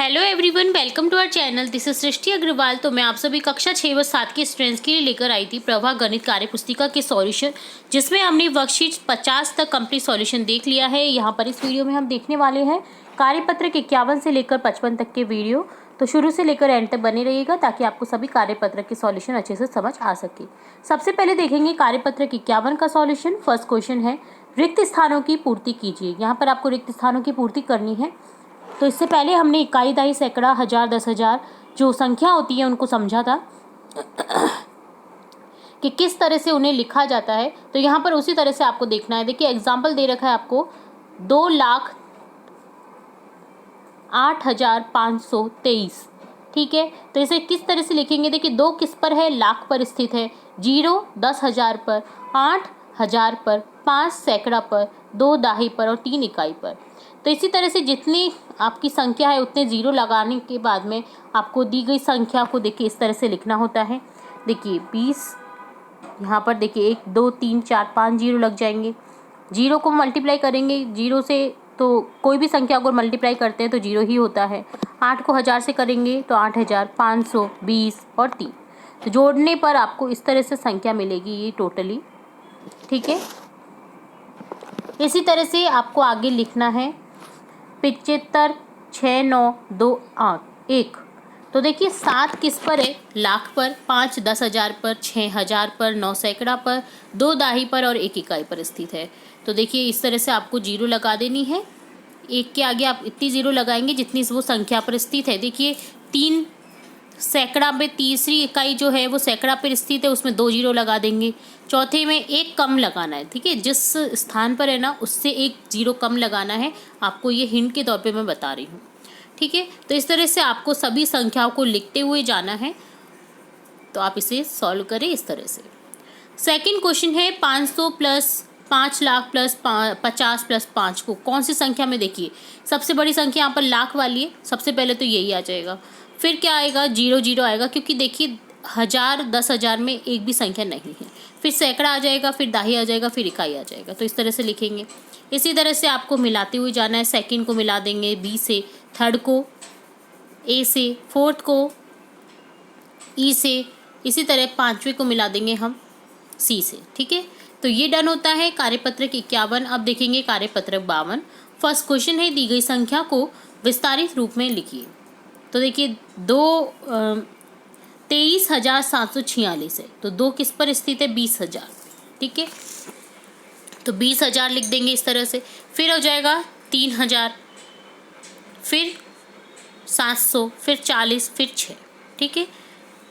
Hello everyone, welcome to our channel. This is Srishti Agarwal. तो मैं आप सभी कक्षा 6 व 7 के स्टूडेंट्स के लिए लेकर आई थी प्रभा गणित कार्य पुस्तिका के सॉल्यूशन, जिसमें हमने वर्कशीट 50 तक कंप्लीट सॉल्यूशन देख लिया है। यहाँ पर इस वीडियो में हम देखने वाले हैं कार्यपत्रक 51 से लेकर 55 तक के वीडियो। तो शुरू से लेकर एंड तक बने रहिएगा ताकि आपको सभी कार्यपत्रक के सॉल्यूशन अच्छे से समझ आ सके। सबसे पहले देखेंगे कार्यपत्रक 51 का सॉल्यूशन। फर्स्ट क्वेश्चन है, रिक्त स्थानों की पूर्ति कीजिए। यहाँ पर आपको रिक्त स्थानों की पूर्ति करनी है। तो इससे पहले हमने इकाई, दहाई, सैकड़ा, हजार, 10,000 जो संख्या होती है उनको समझा था कि किस तरह से उन्हें लिखा जाता है। तो यहाँ पर उसी तरह से आपको देखना है। देखिए एग्जाम्पल दे रखा है आपको 2,08,523। ठीक है, तो इसे किस तरह से लिखेंगे? देखिए 2 किस पर है? लाख पर स्थित है। 0 10,000 पर, 8 हजार पर, 5 सैकड़ा पर, 2 दहाई पर और 3 इकाई पर। तो इसी तरह से जितनी आपकी संख्या है उतने जीरो लगाने के बाद में आपको दी गई संख्या को देखिए इस तरह से लिखना होता है। देखिए 20, यहाँ पर देखिए 1 2 3 4 5 जीरो लग जाएंगे। जीरो को मल्टीप्लाई करेंगे जीरो से, तो कोई भी संख्या को मल्टीप्लाई करते हैं तो जीरो ही होता है। 8 को 1000 से करेंगे तो 8,520 और 3। तो जोड़ने पर आपको इस तरह से संख्या मिलेगी ये टोटली। ठीक है, इसी तरह से आपको आगे लिखना है 75 6 9 2 8 1। तो देखिए 7 किस पर है? लाख पर, 5 10,000 पर, 6,000 पर, 9 सैकड़ा पर, 2 दहाई पर और 1 इकाई पर स्थित है। तो देखिए इस तरह से आपको जीरो लगा देनी है। एक के आगे आप इतनी जीरो लगाएंगे जितनी वो संख्या पर स्थित है। देखिए 3 सैकड़ा में तीसरी इकाई जो है वो सैकड़ा पर स्थित है, उसमें 2 जीरो लगा देंगे। चौथे में 1 कम लगाना है। ठीक है, जिस स्थान पर है ना उससे 1 जीरो कम लगाना है। आपको ये हिंट के तौर पे मैं बता रही हूँ। ठीक है, तो इस तरह से आपको सभी संख्याओं को लिखते हुए जाना है। तो आप इसे सॉल्व करें इस तरह से। सेकंड क्वेश्चन है 500 प्लस 5 लाख प्लस 50 प्लस 5 को कौन सी संख्या में? देखिए सबसे बड़ी संख्या यहाँ पर लाख वाली है, सबसे पहले तो यही आ जाएगा। फिर क्या आएगा? 0 0 आएगा, क्योंकि देखिए 1000 10,000 में एक भी संख्या नहीं है। फिर सैकड़ा आ जाएगा, फिर दहाई आ जाएगा, फिर इकाई आ जाएगा। तो इस तरह से लिखेंगे। इसी तरह से आपको मिलाते हुए जाना है। सेकंड को मिला देंगे बी से, थर्ड को ए से, फोर्थ को ई से, इसी तरह पांचवें को मिला देंगे हम सी से। ठीक है, तो ये डन होता है कार्यपत्रक 51। अब देखेंगे कार्यपत्रक 52। फर्स्ट क्वेश्चन है, दी गई संख्या को विस्तारित रूप में लिखिए। तो देखिए 23,746 है। तो 2 किस पर स्थित है? 20,000। ठीक है, तो 20,000 लिख देंगे इस तरह से। फिर हो जाएगा 3,000, फिर 700, फिर 40, फिर 6। ठीक है,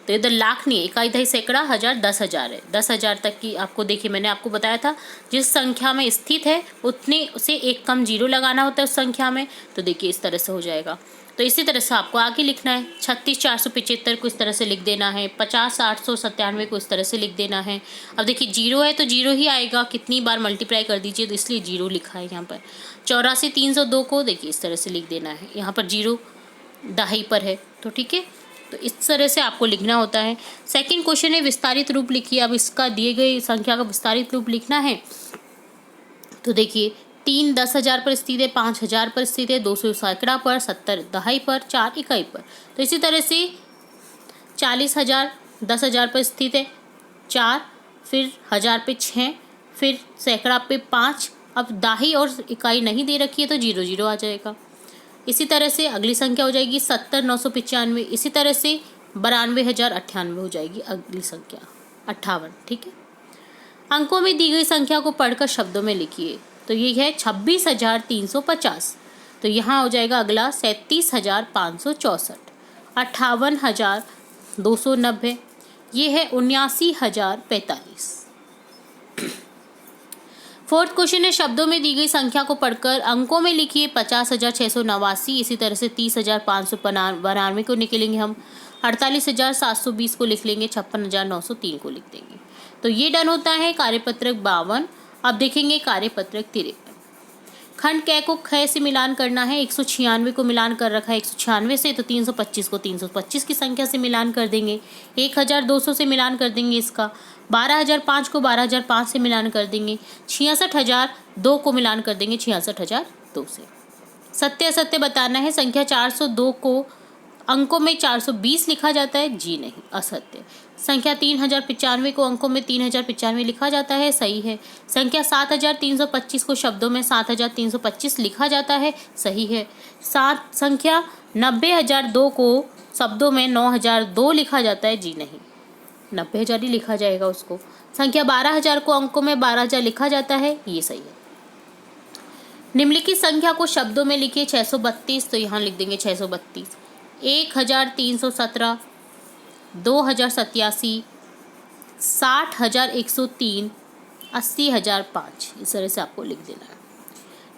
तो इधर लाख नहीं है, इकाई, दहाई, सैकड़ा, हजार, 10,000 है। 10,000 तक की आपको देखिए मैंने आपको बताया था जिस संख्या में स्थित है उतने से 1 कम जीरो लगाना होता है उस संख्या में। तो देखिए इस तरह से हो जाएगा। तो इसी तरह से आपको आगे लिखना है। 36,475 को इस तरह से लिख देना है। 50,897 को इस तरह से लिख देना है। अब देखिए जीरो है तो जीरो ही आएगा, कितनी बार मल्टीप्लाई कर दीजिए, तो इसलिए जीरो लिखा है यहाँ पर। 84,302 को देखिए इस तरह से लिख देना है। यहाँ पर जीरो दहाई पर है। तो ठीक है, तो इस तरह से आपको लिखना होता है। सेकंड क्वेश्चन है, विस्तारित रूप लिखिए। अब इसका दिए गए संख्या का विस्तारित रूप लिखना है। तो देखिए 3 10,000 पर स्थित है, 5,000 पर स्थित है, 200 सैकड़ा पर, 70 दहाई पर, 4 इकाई पर। तो इसी तरह से 40,000 10,000 पर स्थित है 4, फिर 1000 पे 6, फिर सैकड़ा पे 5। अब दहाई और इकाई नहीं दे रखी है तो 0 0 आ जाएगा। इसी तरह से अगली संख्या हो जाएगी 70,995। इसी तरह से 92,098 हो जाएगी अगली संख्या 58। ठीक है, अंकों में दी गई संख्या को पढ़कर शब्दों में लिखिए। तो ये है 26,350। तो यहाँ हो जाएगा अगला 37,564, 58,290, ये है 79,045। फोर्थ क्वेश्चन है, शब्दों में दी गई संख्या को पढ़कर अंकों में लिखिए। 50,689। इसी तरह से 30,592 को निकलेंगे हम। 48,720 को लिख लेंगे। 56,903 को लिख देंगे। तो ये डन होता है कार्यपत्रक 52। अब देखेंगे कार्यपत्रक 53। खंड कै को ख से मिलान करना है। 196 को मिलान कर रखा है 196 से, तो 325 को 325 की संख्या से मिलान कर देंगे। 1,200 से मिलान कर देंगे इसका। 12,005 को 12,005 से मिलान कर देंगे। 66,002 को मिलान कर देंगे 66,002 से। सत्य असत्य बताना है। संख्या 402 को अंकों में 420 लिखा जाता है, जी नहीं, असत्य। संख्या 3095 को अंकों में 3095 लिखा जाता है, सही है। संख्या 7325 को शब्दों में 7325 लिखा जाता है, सही है। संख्या 90002 को शब्दों में 9002 लिखा जाता है, जी नहीं, 90000 ही लिखा जाएगा उसको। संख्या 12000 को अंकों में 12000 लिखा जाता है, ये सही है। निम्नलिखित संख्या को शब्दों में लिखिए। 632, तो यहाँ लिख देंगे 632। 1317, 2087, 60103, 80005, इस तरह से आपको लिख देना है।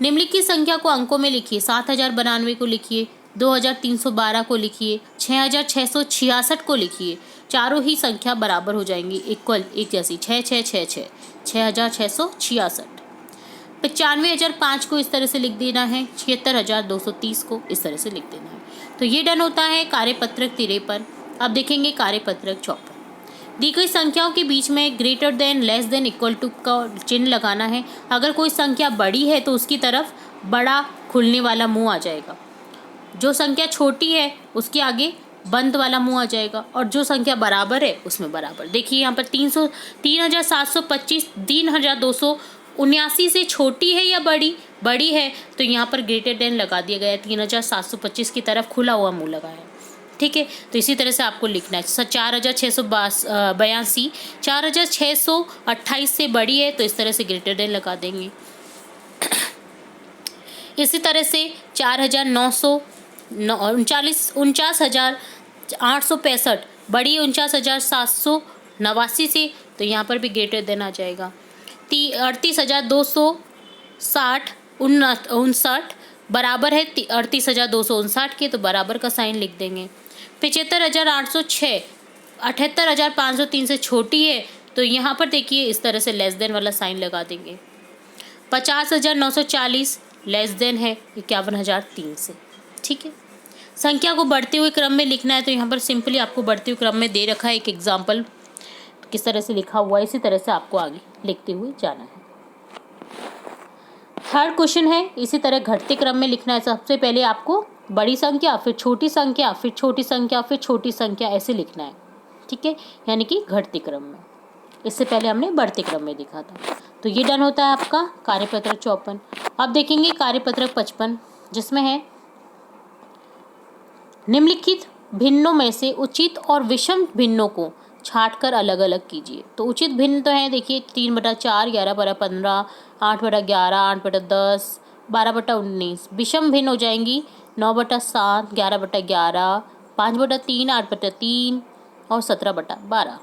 निम्नलिखित संख्या को अंकों में लिखिए। 7092 को लिखिए, 2312 को लिखिए, 6666 को लिखिए। चारों ही संख्या बराबर हो जाएंगी, इक्वल, एक जैसी, 6666, 6666। 95,005 को इस तरह से लिख देना है, 76,230 को इस तरह से लिख देना है। तो ये डन होता है कार्यपत्रक 53। अब देखेंगे कार्यपत्रक 54। दी गई संख्याओं के बीच में greater than, less than, equal to का चिन्ह लगाना है। अगर कोई संख्या बड़ी है तो उसकी तरफ बड़ा खुलने वाला मुंह आ जाएगा, जो संख्या छोटी है उसके आगे बंद वाला मुंह आ जाएगा, और जो संख्या बराबर है उसमें बराबर। देखिए यहाँ पर 3725 3279 से छोटी है या बड़ी? बड़ी है, तो यहाँ पर ग्रेटर देन लगा दिया गया है, 3725 की तरफ खुला हुआ मुंह लगा है, ठीक है। तो इसी तरह से आपको लिखना है। 4682, 4628 से बड़ी है, तो इस तरह से ग्रेटर देन लगा देंगे। इसी तरह से 49,865 बड़ी 49,789 से, तो यहाँ पर भी ग्रेटर देन आ जाएगा। 38,260 बराबर है 38,259 के, तो बराबर का साइन लिख देंगे। 75,806 78,503 से छोटी है, तो यहाँ पर देखिए इस तरह से लेस देन वाला साइन लगा देंगे। 50,940 लेस देन है 51,003 से, ठीक है। संख्या को बढ़ते हुए क्रम में लिखना है, तो यहाँ पर सिंपली आपको बढ़ते हुए क्रम में दे रखा है एक एग्जाम्पल, तो किस तरह से लिखा हुआ है इसी तरह से आपको आगे लिखते हुए जाना है। थर्ड क्वेश्चन है, इसी तरह घटते क्रम में लिखना है। सबसे पहले आपको बड़ी संख्या, फिर छोटी संख्या, फिर छोटी संख्या, फिर छोटी संख्या, ऐसे लिखना है, ठीक है, यानी कि घटते क्रम में। इससे पहले हमने बढ़ते क्रम में देखा था। तो ये डन होता है आपका कार्यपत्रक 54। अब देखेंगे कार्यपत्रक 55, जिसमें है निम्नलिखित भिन्नों में से उचित और विषम भिन्नों को छांटकर अलग अलग कीजिए। तो उचित भिन्न तो है, देखिए 3/4, 11/15, 8/11, 8/10, 12/19। विषम भिन्न हो जाएंगी 9/7, 11/11, 5/3, 8/3 और 17/12।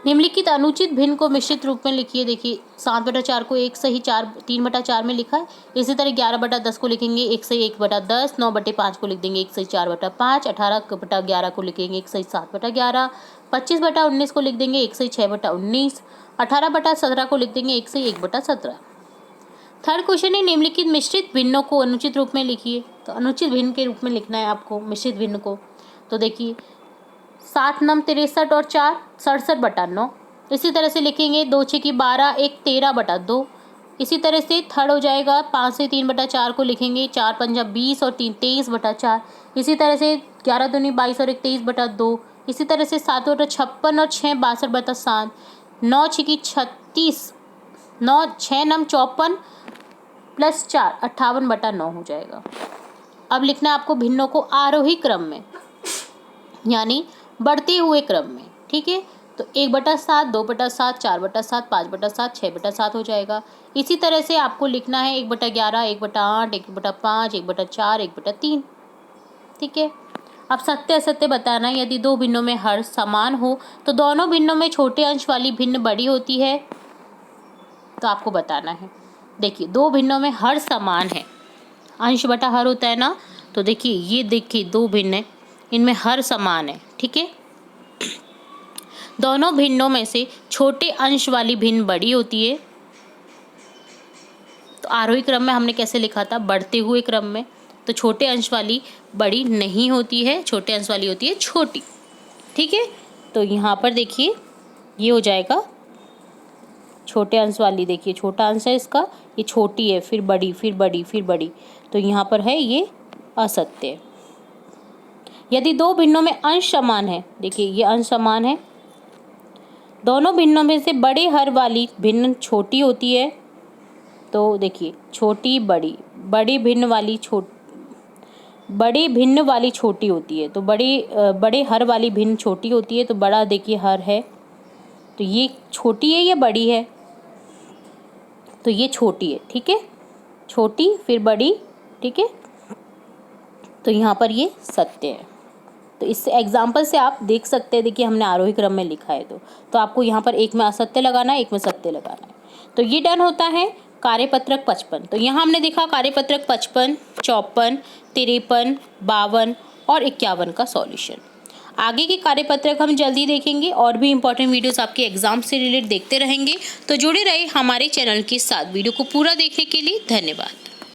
निम्नलिखित अनुचित भिन्न को मिश्रित रूप में लिखिए। देखिए 7/4 को 1 सही 3/4 में लिखा है। इसी तरह 11/10 को लिखेंगे 1 सही 1/10, 9/5 को लिख देंगे 1 सही 4/5, 18/11 को लिखेंगे 1 सही 7/11, 25/19 को लिख देंगे 1 सही 6/19, 18/17 को लिख देंगे 1 सही 1/17। थर्ड क्वेश्चन है, निम्नलिखित मिश्रित भिन्नों को अनुचित रूप में लिखिए। तो अनुचित भिन्न के रूप में लिखना है आपको मिश्रित भिन्न को। तो देखिए 7 9 63 और 4 67/9। इसी तरह से लिखेंगे 2 6 की 12, 1 13/2। इसी तरह से थर्ड हो जाएगा 5 से 3/4 को लिखेंगे 4 5 20 और 3 23/4। इसी तरह से 11 दूनी 22 और 1 23/2। इसी तरह से 7/56 और 6 62/7। 9 6 की 36, 9 6 9 54 प्लस 4 58/9 हो जाएगा। अब लिखना है आपको भिन्नों को आरोही क्रम में, यानी बढ़ते हुए क्रम में, ठीक है। तो 1/7, 2/7, 4/7, 5/7, 6/7 हो जाएगा। इसी तरह से आपको लिखना है 1/11, 1/8, 1/5, 1/4, 1/3, ठीक है। अब सत्य असत्य बताना है। यदि दो भिन्नों में हर समान हो तो दोनों भिन्नों में छोटे अंश वाली भिन्न बड़ी होती है, तो आपको बताना है। देखिए दो भिन्नों में हर समान है, अंश बटा हर होता है ना, तो देखिए ये देखिए दो भिन्न है, इनमें हर समान है, ठीक है। दोनों भिन्नों में से छोटे अंश वाली भिन्न बड़ी होती है। तो आरोही क्रम में हमने कैसे लिखा था, बढ़ते हुए क्रम में। तो छोटे अंश वाली बड़ी नहीं होती है, छोटे अंश वाली होती है छोटी, ठीक है। तो यहाँ पर देखिए ये हो जाएगा छोटे अंश वाली देखिए, छोटा अंश है इसका, ये छोटी है, फिर बड़ी, फिर बड़ी, फिर बड़ी, तो यहाँ पर है ये असत्य। यदि दो भिन्नों में अंश समान है, देखिए ये अंश समान है, दोनों भिन्नों में से बड़े हर वाली भिन्न छोटी होती है, तो देखिए छोटी बड़ी, बड़ी भिन्न वाली छोटी होती है, तो बड़े हर वाली भिन्न छोटी होती है, तो बड़ा देखिए हर है, तो ये छोटी है, ये बड़ी है, तो ये छोटी है, ठीक है, छोटी फिर बड़ी, ठीक है, तो यहाँ पर ये सत्य है। तो इस एग्जाम्पल से आप देख सकते हैं, देखिए हमने आरोही क्रम में लिखा है, तो आपको यहाँ पर एक में असत्य लगाना है, एक में सत्य लगाना है। तो ये डन होता है कार्यपत्रक 55। तो यहाँ हमने देखा कार्यपत्रक 55, 54, 53, 52 और 51 का सॉल्यूशन। आगे के कार्यपत्रक हम जल्दी देखेंगे, और भी इंपॉर्टेंट वीडियोस आपके एग्जाम से रिलेटेड देखते रहेंगे, तो जुड़े रहे हमारे चैनल के साथ। वीडियो को पूरा देखने के लिए धन्यवाद।